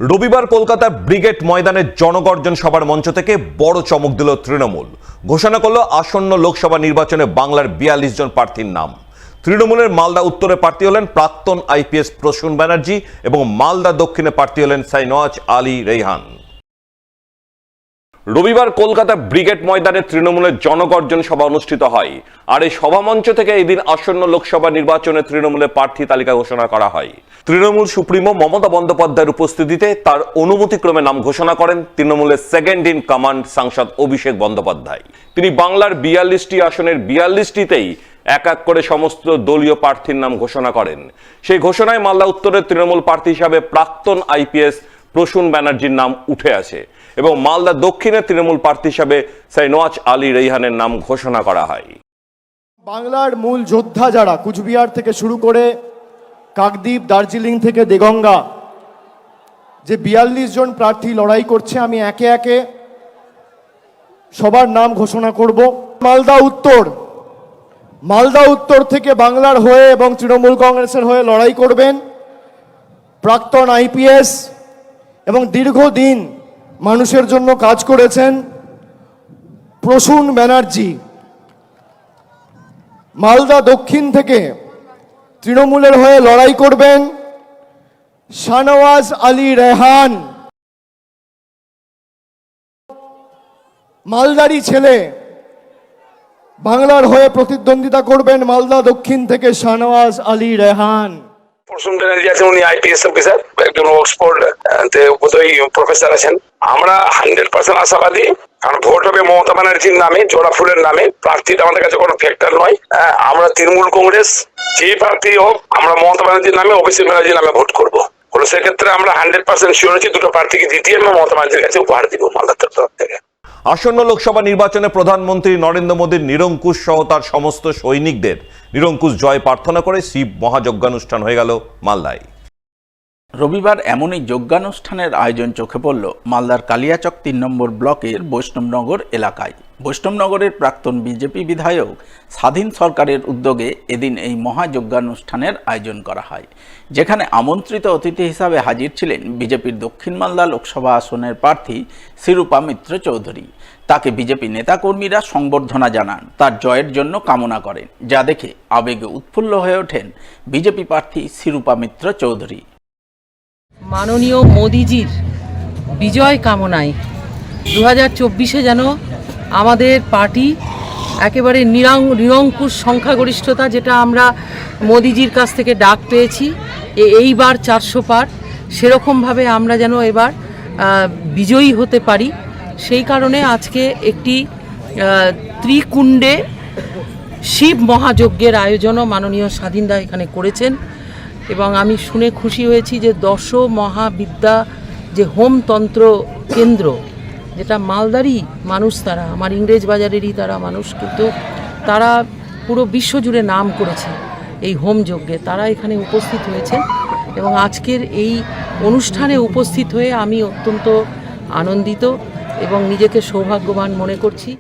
রবিবার কলকাতার ব্রিগেড ময়দানে জনগর্জন সভার মঞ্চ থেকে বড় চমক দিল তৃণমূল। ঘোষণা করল আসন্ন লোকসভা নির্বাচনে বাংলার ৪২ জন প্রার্থীর নাম। তৃণমূলের মালদা উত্তরে প্রার্থী হলেন প্রাক্তন আইপিএস প্রসূন ব্যানার্জি এবং মালদা দক্ষিণে প্রার্থী হলেন শাহনওয়াজ আলী রেহান। রবিবার কলকাতা ব্রিগেড ময়দানে তৃণমূলের জনগর্জন সভা অনুষ্ঠিত হয়। আর এই সভামঞ্চ থেকে এদিন আসন্ন লোকসভা নির্বাচনে তৃণমূলের প্রার্থী তালিকা ঘোষণা করা হয়। তৃণমূল সুপ্রিমো মমতা বন্দ্যোপাধ্যায়ের উপস্থিতিতে তার অনুমতিক্রমে নাম ঘোষণা করেন তৃণমূলের সেকেন্ড ইন কমান্ড সাংসদ অভিষেক বন্দ্যোপাধ্যায়। তিনি বাংলার ৪২টি আসনের ৪২টিতেই এক এক করে সমস্ত দলীয় প্রার্থীর নাম ঘোষণা করেন। সেই ঘোষণায় মালদা উত্তরের তৃণমূল প্রার্থী হিসাবে প্রাক্তন আইপিএস প্রসূন ব্যানার্জির নাম উঠে আসে এবং মালদা দক্ষিণের তৃণমূল প্রার্থী হিসাবে শাহনওয়াজ আলী রেহানের নাম ঘোষণা করা হয়। বাংলার মূল যোদ্ধা যারা কুচবিহার থেকে শুরু করে কাকদ্বীপ, দার্জিলিং থেকে দেগঙ্গা, যে ৪২ জন প্রার্থী লড়াই করছে, আমি একে একে সবার নাম ঘোষণা করব। মালদা উত্তর থেকে বাংলার হয়ে এবং তৃণমূল কংগ্রেসের হয়ে লড়াই করবেন প্রাক্তন আইপিএস এবং দীর্ঘদিন মানুষের জন্য কাজ করেছেন প্রসূন ব্যানার্জি। মালদা দক্ষিণ থেকে তৃণমূলের হয়ে লড়াই করবেন শাহনওয়াজ আলী রেহান। মালদারি ছেলে, বাংলার হয়ে প্রতিদ্বন্দ্বিতা করবেন মালদা দক্ষিণ থেকে শাহনওয়াজ আলী রেহান। প্রসূন ব্যানার্জি আছেন, উনি আইপিএস অফিসার, একজন অক্সফোর্ড বোধহয় প্রফেসর আছেন। আমরা 100% আশাবাদী, কারণ ভোট হবে মমতা ব্যানার্জির নামে, জোড়া ফুলের নামে। প্রার্থীটা আমাদের কাছে কোনো ফ্যাক্টর নয়। আমরা তৃণমূল কংগ্রেস যে প্রার্থী হোক, আমরা মমতা ব্যানার্জির নামে, অভিষেক ব্যানার্জির নামে ভোট করবো। সেক্ষেত্রে আমরা 100% শিওর হচ্ছি দুটো প্রার্থীকে জিতিয়ে আমরা মমতা ব্যানার্জির কাছে উপহার দিব মালদার তরফ থেকে। আসন্ন লোকসভা নির্বাচনে প্রধানমন্ত্রী নরেন্দ্র মোদীর নিরঙ্কুশ সহ তার সমস্ত সৈনিকদের নিরঙ্কুশ জয় প্রার্থনা করে শিব মহাযজ্ঞানুষ্ঠান হয়ে গেল মালদায়। রবিবার এমনই যজ্ঞানুষ্ঠানের আয়োজন চোখে পড়ল মালদার কালিয়াচক ৩ নম্বর ব্লকের বৈষ্ণবনগর এলাকায়। বৈষ্ণবনগরের প্রাক্তন বিজেপি বিধায়ক স্বাধীন সরকারের উদ্যোগে এদিন এই মহাযজ্ঞানুষ্ঠানের আয়োজন করা হয়, যেখানে আমন্ত্রিত অতিথি হিসাবে হাজির ছিলেন বিজেপির দক্ষিণ মালদা লোকসভা আসনের প্রার্থী শিরূপা মিত্র চৌধুরী। তাকে বিজেপি নেতাকর্মীরা সংবর্ধনা জানান, তার জয়ের জন্য কামনা করেন, যা দেখে আবেগে উৎফুল্ল হয়ে ওঠেন বিজেপি প্রার্থী শিরূপা মিত্র চৌধুরী। মাননীয় মোদিজির বিজয় কামনায় 2024-এ যেন আমাদের পার্টি একেবারে নিরঙ্কুশ সংখ্যাগরিষ্ঠতা, যেটা আমরা মোদিজির কাছ থেকে ডাক পেয়েছি এইবার 400 পার, সেরকমভাবে আমরা যেন এবার বিজয়ী হতে পারি। সেই কারণে আজকে একটি ত্রিকুণ্ডে শিব মহাযজ্ঞের আয়োজনও মাননীয় স্বাধীনদা এখানে করেছেন এবং আমি শুনে খুশি হয়েছি যে ১০ মহাবিদ্যা যে হোমতন্ত্র কেন্দ্র, যেটা মালদারই মানুষ, তারা আমার ইংরেজ বাজারেরই তারা মানুষ, কিন্তু তারা পুরো বিশ্বজুড়ে নাম করেছে এই হোম যজ্ঞে, তারা এখানে উপস্থিত হয়েছে এবং আজকের এই অনুষ্ঠানে উপস্থিত হয়ে আমি অত্যন্ত আনন্দিত এবং নিজেকে সৌভাগ্যবান মনে করছি।